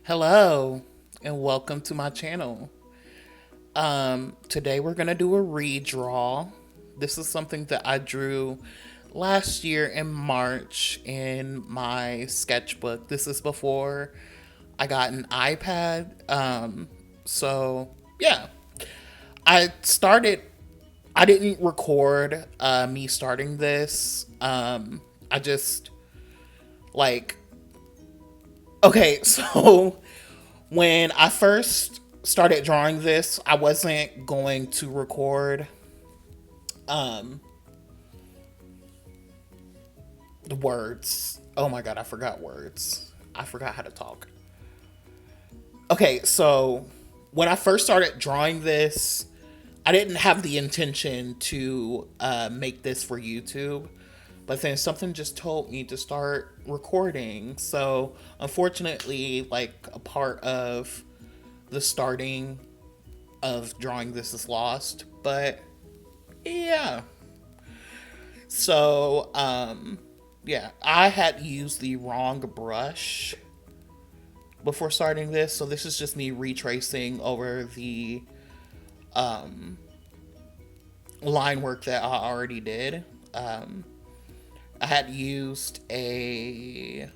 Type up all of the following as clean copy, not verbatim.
Hello and welcome to my channel. Today we're gonna do a redraw. This is something that I drew last year in March in my sketchbook. This is before I got an iPad. So yeah, I started. I didn't record me starting this. I just like okay. So when I first started drawing this, I wasn't going to record um the words. Oh my god, I forgot words. I forgot how to talk. Okay, so when I first started drawing this, I didn't have the intention to make this for YouTube, but then something just told me to start recording. So unfortunately, like a part of the starting of drawing this is lost, but yeah. So, yeah, I had used the wrong brush before starting this, so this is just me retracing over the line work that I already did. I had used a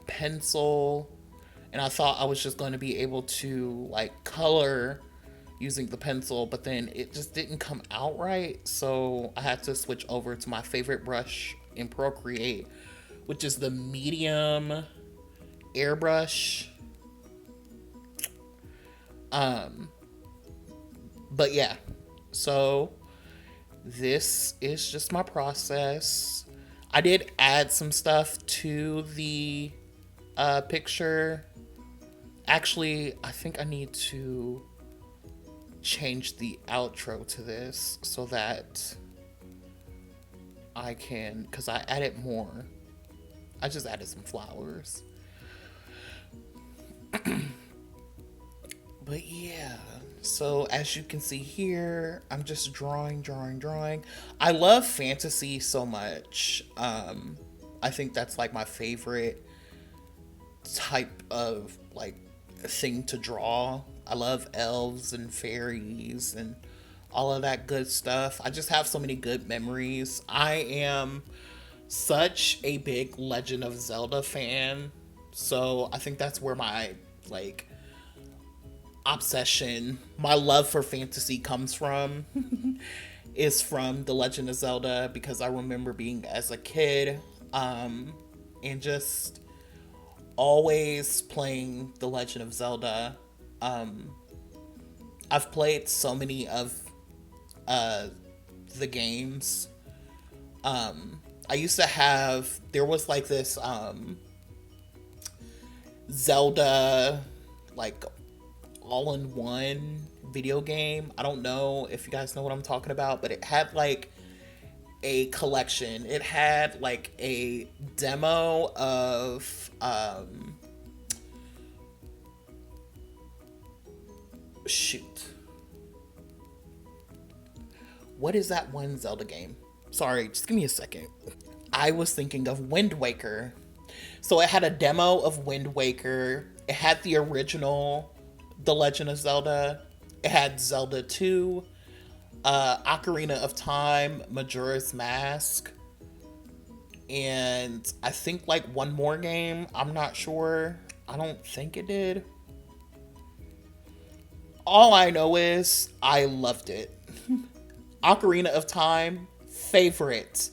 pencil, and I thought I was just going to be able to like color using the pencil, but then it just didn't come out right. So I had to switch over to my favorite brush in Procreate, which is the medium airbrush. But yeah, so this is just my process. I did add some stuff to the picture. Actually, I think I need to change the outro to this so that I can, because I added more. I just added some flowers. But yeah, so as you can see here, I'm just drawing. I love fantasy so much. I think that's like my favorite type of like thing to draw. I love elves and fairies and all of that good stuff. I just have so many good memories. I am such a big Legend of Zelda fan. So I think that's where my like obsession, my love for fantasy comes from. Is from The Legend of Zelda because I remember being as a kid and just always playing The Legend of Zelda. Um, I've played so many of uh, the games. I used to have, there was like this Zelda, like all in one video game. I don't know if you guys know what I'm talking about, but it had like a collection. It had like a demo of shoot. What is that one Zelda game? Sorry, just give me a second. I was thinking of Wind Waker. So it had a demo of Wind Waker. It had the original The Legend of Zelda. It had Zelda 2, Ocarina of Time, Majora's Mask, and I think like one more game. I'm not sure. I don't think it did. All I know is I loved it. Ocarina of Time, favorite.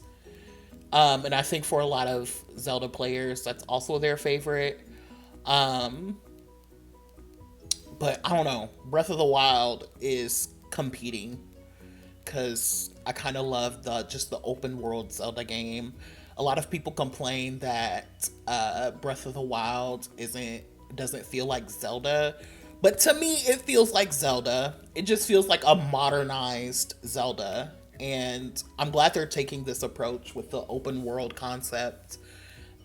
And I think for a lot of Zelda players, that's also their favorite. Um, but I don't know. Breath of the Wild is competing because I kind of love the just the open world Zelda game. A lot of people complain that Breath of the Wild isn't doesn't feel like Zelda, but to me it feels like Zelda. It just feels like a modernized Zelda, and I'm glad they're taking this approach with the open world concept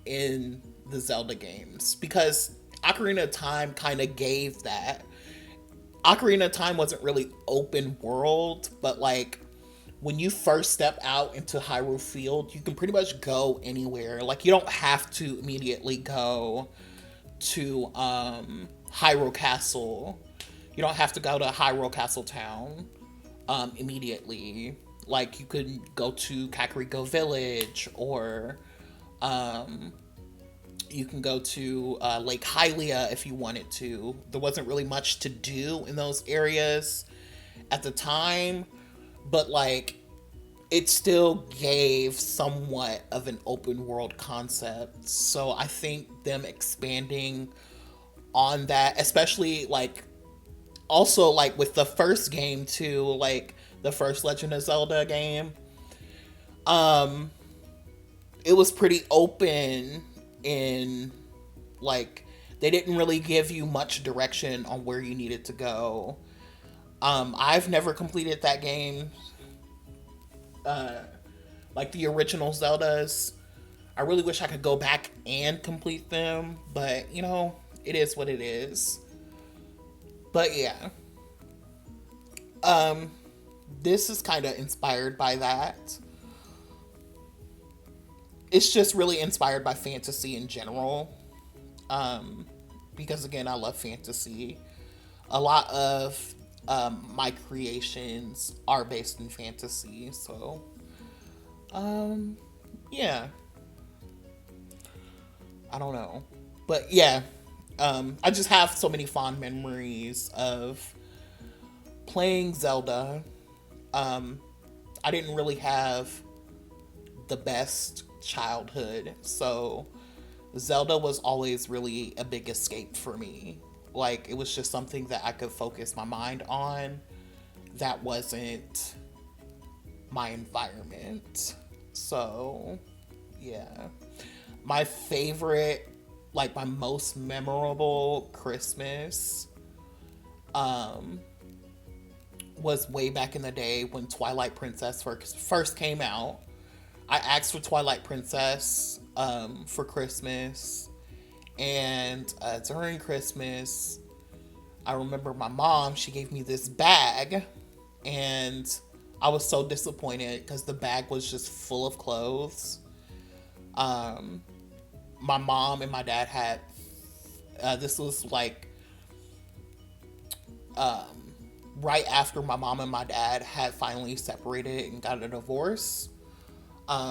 in the Zelda games because Ocarina of Time kind of gave that. Ocarina of Time wasn't really open world, but like when you first step out into Hyrule Field, you can pretty much go anywhere. Like you don't have to immediately go to Hyrule Castle. You don't have to go to Hyrule Castle town immediately. Like you could go to Kakariko Village, or um, you can go to Lake Hylia if you wanted to. There wasn't really much to do in those areas at the time, but like it still gave somewhat of an open world concept. So I think them expanding on that, especially like also like with the first game too, like the first Legend of Zelda game, um it was pretty open in like they didn't really give you much direction on where you needed to go. I've never completed that game, uh like the original Zeldas. I really wish I could go back and complete them, but you know, it is what it is. But yeah, um, this is kind of inspired by that. It's just really inspired by fantasy in general. Um, because again, I love fantasy. A lot of my creations are based in fantasy, so um, yeah, I don't know, but yeah, I just have so many fond memories of playing Zelda. Um, I didn't really have the best childhood, so Zelda was always really a big escape for me. Like, it was just something that I could focus my mind on that wasn't my environment. So, yeah. My favorite, like, my most memorable Christmas um, was way back in the day when Twilight Princess first came out. I asked for Twilight Princess for Christmas, and during Christmas, I remember my mom, she gave me this bag, and I was so disappointed because the bag was just full of clothes. Um, my mom and my dad had, this was like um, right after my mom and my dad had finally separated and got a divorce.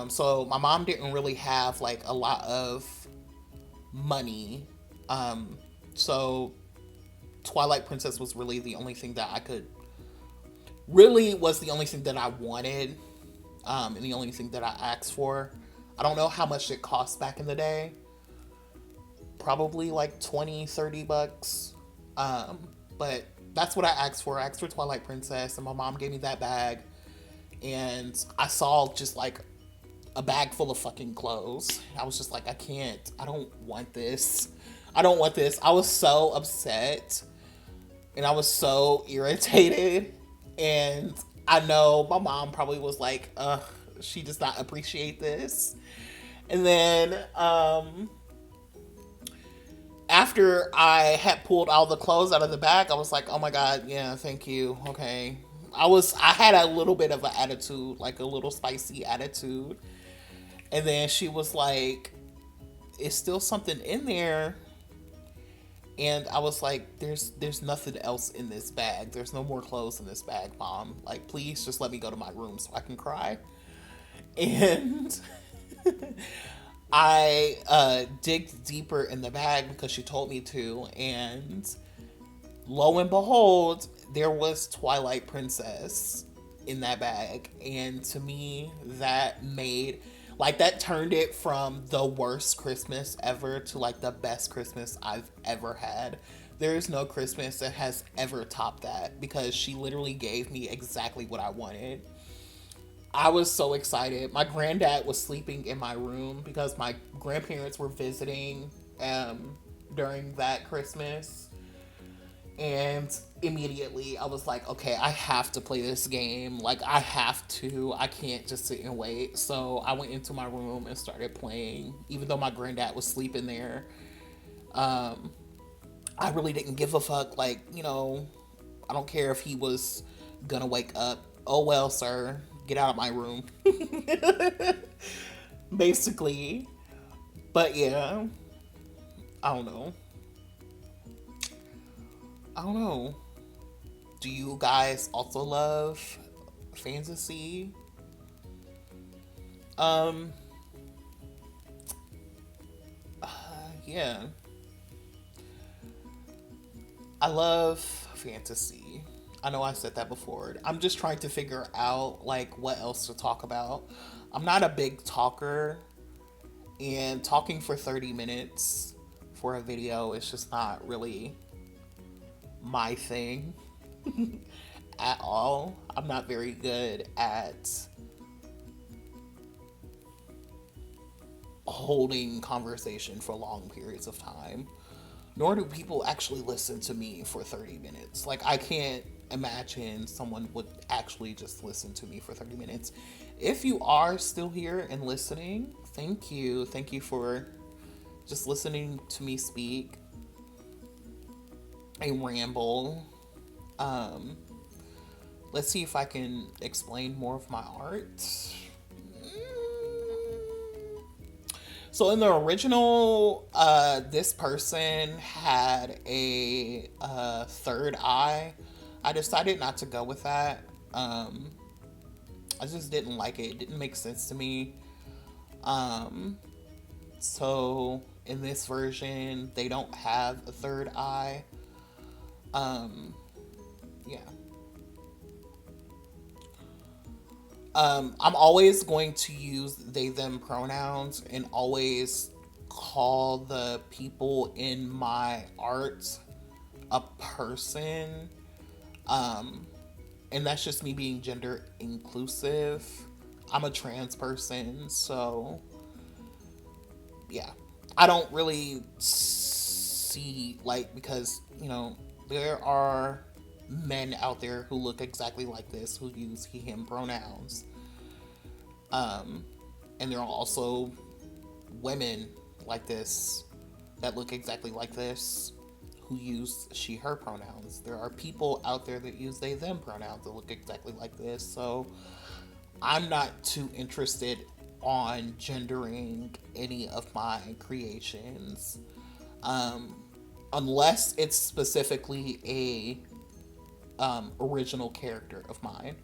So my mom didn't really have like a lot of money. Um, so Twilight Princess was really the only thing that I could, really was the only thing that I wanted, and the only thing that I asked for. I don't know how much it cost back in the day. Probably like 20, 30 bucks. Um, but that's what I asked for. I asked for Twilight Princess, and my mom gave me that bag. And I saw just like a bag full of fucking clothes. I was just like, I can't. I don't want this. I don't want this. I was so upset and I was so irritated. And I know my mom probably was like, ugh, she does not appreciate this. And then after I had pulled all the clothes out of the bag, I was like, oh my God, yeah, thank you. Okay. I had a little bit of an attitude, like a little spicy attitude. And then she was like, "Is still something in there?" And I was like, "There's nothing else in this bag. There's no more clothes in this bag, Mom. Like, please just let me go to my room so I can cry." And I digged deeper in the bag because she told me to, and lo and behold, there was Twilight Princess in that bag. And to me, that made, like, that turned it from the worst Christmas ever to like the best Christmas I've ever had. There is no Christmas that has ever topped that because she literally gave me exactly what I wanted. I was so excited. My granddad was sleeping in my room because my grandparents were visiting during that Christmas. And immediately I was like, okay, I have to play this game. Like, I have to. I can't just sit and wait. So I went into my room and started playing, even though my granddad was sleeping there. Um, I really didn't give a fuck. Like, you know, I don't care if he was gonna wake up. Oh well, sir. Get out of my room. Basically. But yeah, I don't know. I don't know. Do you guys also love fantasy? Um, yeah. I love fantasy. I know I said that before. I'm just trying to figure out like what else to talk about. I'm not a big talker, and talking for 30 minutes for a video is just not really my thing at all. I'm not very good at holding conversation for long periods of time. Nor do people actually listen to me for 30 minutes. Like, I can't imagine someone would actually just listen to me for 30 minutes. If you are still here and listening, thank you. Thank you for just listening to me speak a ramble. Um, let's see if I can explain more of my art. So in the original, this person had a third eye. I decided not to go with that. I just didn't like it. It didn't make sense to me. Um, so in this version, they don't have a third eye. Um, yeah. I'm always going to use they them pronouns and always call the people in my art a person. Um, and that's just me being gender inclusive. I'm a trans person, so yeah. I don't really see, like, because, there are men out there who look exactly like this who use he, him pronouns. Um, and there are also women like this that look exactly like this who use she, her pronouns. There are people out there that use they, them pronouns that look exactly like this. So I'm not too interested on gendering any of my creations. Um, unless it's specifically a original character of mine.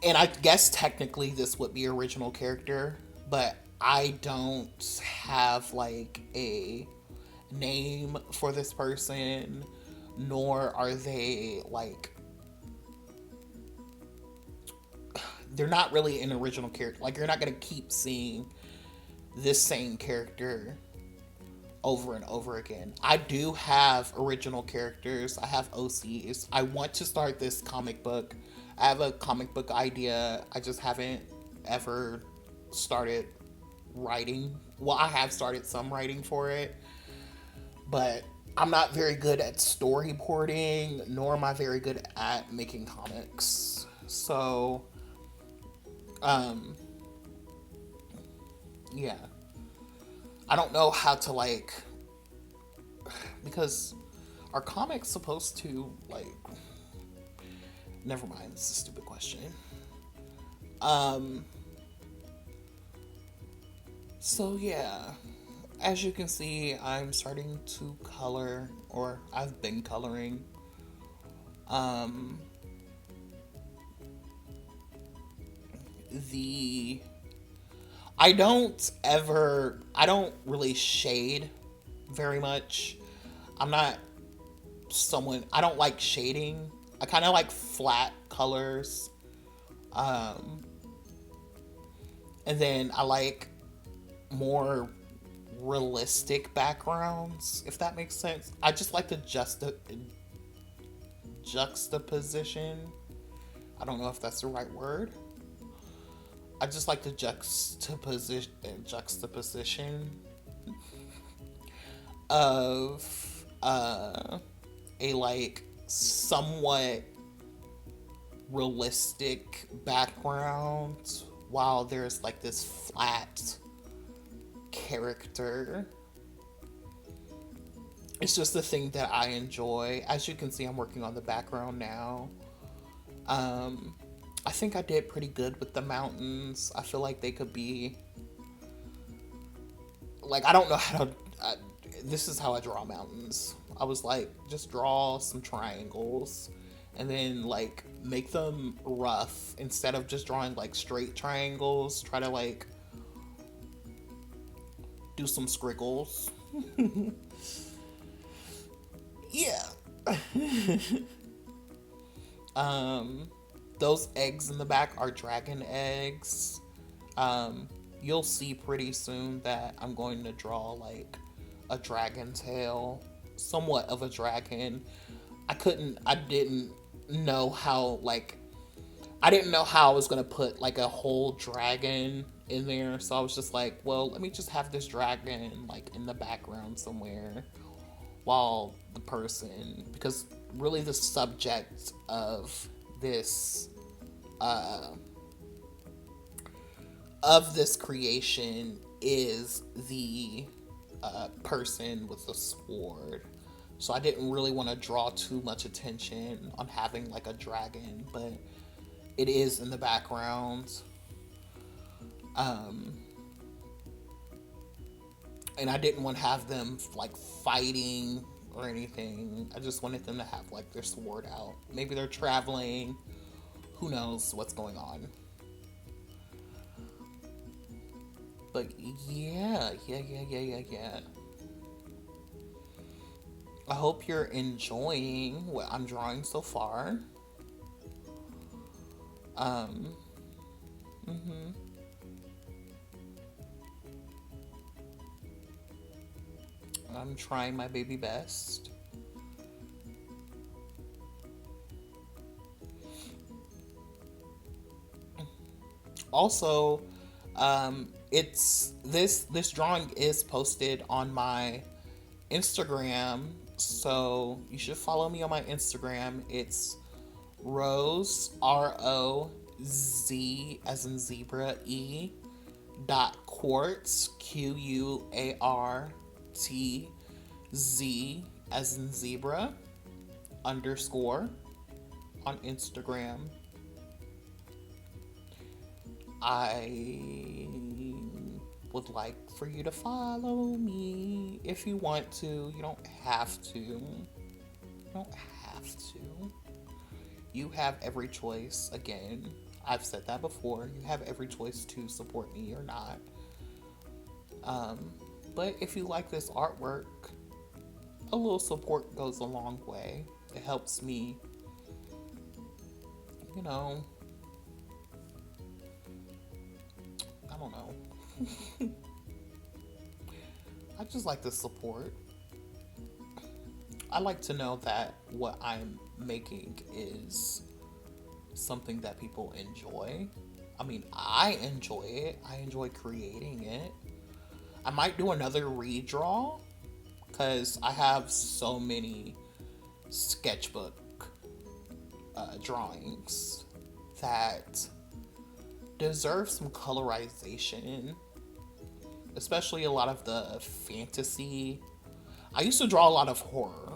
And I guess technically this would be original character, but I don't have like a name for this person, nor are they like, they're not really an original character. Like, you're not going to keep seeing this same character over and over again. I do have original characters. I have OCs. I want to start this comic book. I have a comic book idea. I just haven't ever started writing. Well, I have started some writing for it, but I'm not very good at storyboarding, nor am I very good at making comics. So, um, yeah. I don't know how to, like, because are comics supposed to, like, never mind, it's a stupid question. Um, so yeah, as you can see, I'm starting to color, or I've been coloring. Um, the I don't really shade very much. I'm not someone, I don't like shading. I kind of like flat colors. Um, and then I like more realistic backgrounds, if that makes sense. I just like the juxtaposition. I don't know if that's the right word. I just like the juxtaposition of a like somewhat realistic background while there's like this flat character. It's just a thing that I enjoy. As you can see, I'm working on the background now. Um, I think I did pretty good with the mountains. I feel like they could be like, I don't know how to. This is how I draw mountains. I was like, just draw some triangles and then like make them rough instead of just drawing like straight triangles. Try to like do some squiggles. Yeah. um those eggs in the back are dragon eggs. You'll see pretty soon that I'm going to draw like a dragon tail, somewhat of a dragon. I didn't know how, like, I didn't know how I was going to put like a whole dragon in there. So I was just like, well, let me just have this dragon like in the background somewhere while the person, because really the subject this, uh, of this creation is the person with the sword. So I didn't really want to draw too much attention on having like a dragon, but it is in the background. Um, and I didn't want to have them like fighting or anything. I just wanted them to have like their sword out. Maybe they're traveling. Who knows what's going on? But yeah. I hope you're enjoying what I'm drawing so far. Um, mhm. I'm trying my baby best. Also, it's this drawing is posted on my Instagram, so you should follow me on my Instagram. It's Rose, ROZ as in zebra, quartz, QUARTZ as in zebra, underscore on Instagram. I would like for you to follow me if you want to. You don't have to. You don't have to. You have every choice. Again, I've said that before. You have every choice to support me or not. But if you like this artwork, a little support goes a long way. It helps me, you know, I don't know. I just like the support. I like to know that what I'm making is something that people enjoy. I mean, I enjoy it. I enjoy creating it. I might do another redraw because I have so many sketchbook drawings that deserve some colorization, especially a lot of the fantasy. I used to draw a lot of horror,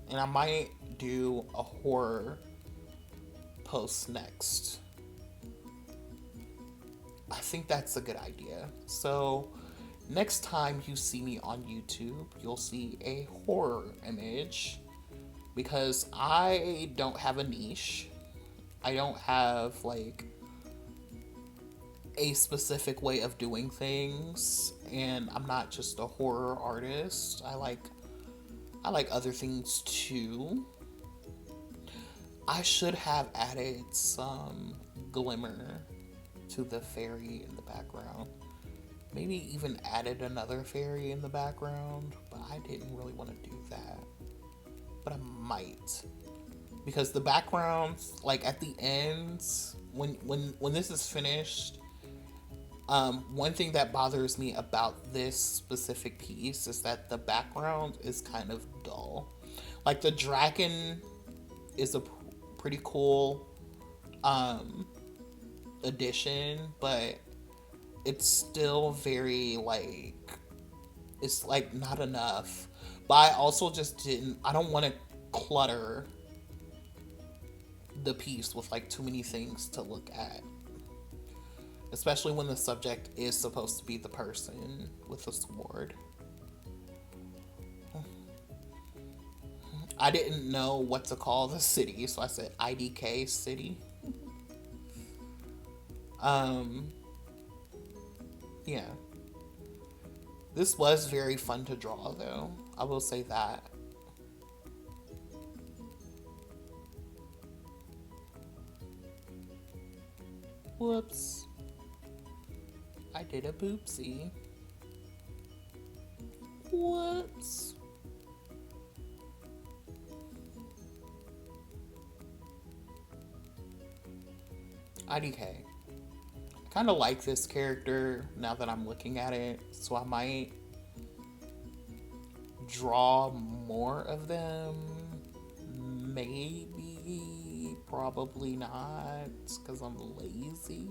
and I might do a horror post next. I think that's a good idea. So, next time you see me on YouTube, you'll see a horror image because I don't have a niche. I don't have like a specific way of doing things, and I'm not just a horror artist. I like other things too. I should have added some glimmer to the fairy in the background. Maybe even added another fairy in the background, but I didn't really want to do that. But I might. Because the backgrounds, like at the end, when this is finished, one thing that bothers me about this specific piece is that the background is kind of dull. Like the dragon is a pretty cool addition, but it's still very like, it's like not enough. But I also just didn't. I don't want to clutter the piece with like too many things to look at, especially when the subject is supposed to be the person with the sword. I didn't know what to call the city, so I said IDK City. Um, yeah. This was very fun to draw, though. I will say that. Whoops. I did a boopsie. Whoops. IDK. I kind of like this character now that I'm looking at it, so I might draw more of them. Maybe, probably not, because I'm lazy.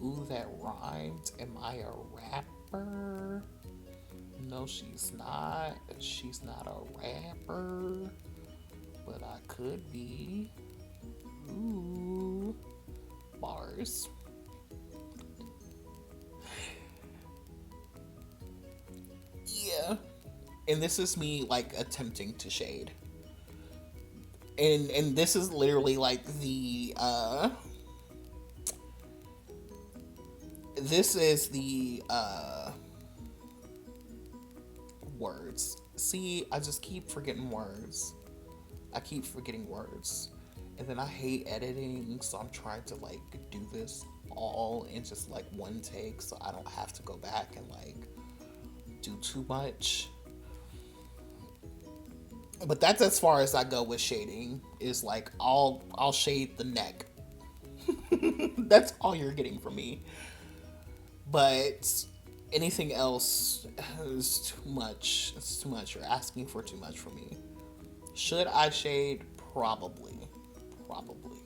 Ooh, that rhymed. Am I a rapper? No, she's not. She's not a rapper, but I could be. Ooh, bars. Yeah. And this is me like attempting to shade. And this is literally like the this is the words. See, I just keep forgetting words. I keep forgetting words. And then I hate editing, so I'm trying to like do this all in just like one take so I don't have to go back and like do too much. But that's as far as I go with shading. Is like I'll shade the neck. That's all you're getting from me. But anything else is too much. It's too much. You're asking for too much from me. Should I shade? Probably. Probably.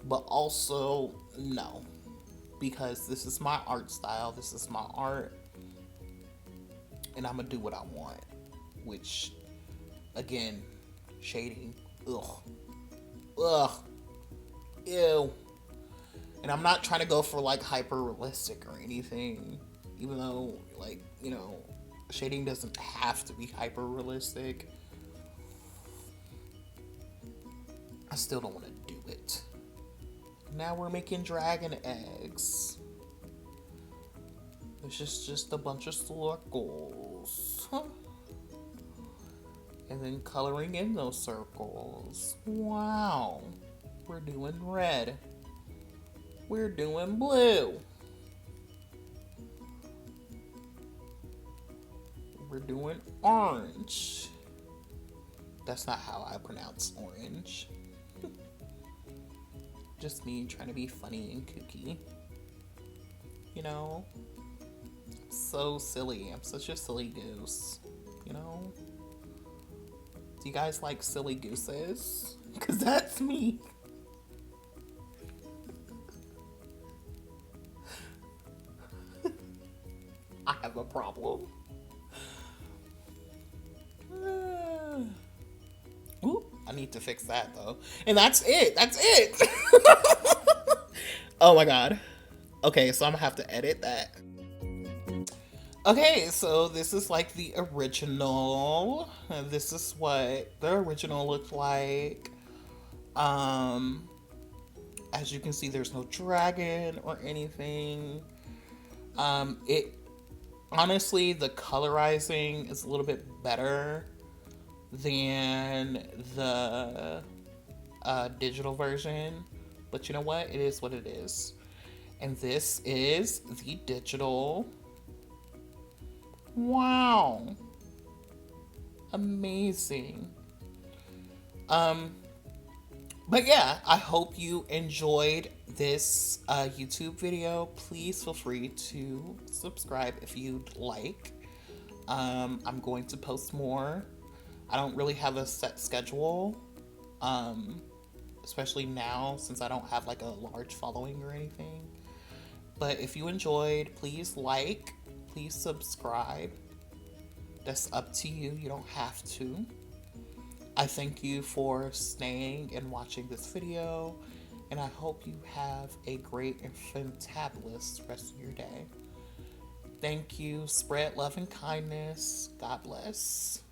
But also, no. Because this is my art style. This is my art. And I'm going to do what I want. Which, again, shading. Ugh. Ugh. Ew. And I'm not trying to go for like hyper realistic or anything. Even though, like, you know, shading doesn't have to be hyper realistic. I still don't want to do it. Now we're making dragon eggs. It's just a bunch of circles. And then coloring in those circles. Wow. We're doing red. We're doing blue. We're doing orange. That's not how I pronounce orange. Just me trying to be funny and kooky. You know? I'm so silly. I'm such a silly goose. You know? Do you guys like silly gooses? Because that's me. I have a problem. Ooh, I need to fix that though. And that's it. That's it. Oh my god. Okay, so I'm gonna have to edit that. Okay, so this is like the original. This is what the original looked like. As you can see, there's no dragon or anything. It honestly, the colorizing is a little bit better than the digital version. But you know what? It is what it is. And this is the digital. Wow. Amazing. But yeah, I hope you enjoyed this YouTube video. Please feel free to subscribe if you'd like. I'm going to post more. I don't really have a set schedule, especially now since I don't have like a large following or anything. But if you enjoyed, please like, please subscribe. That's up to you. You don't have to. I thank you for staying and watching this video, and I hope you have a great and fantabulous rest of your day. Thank you. Spread love and kindness. God bless.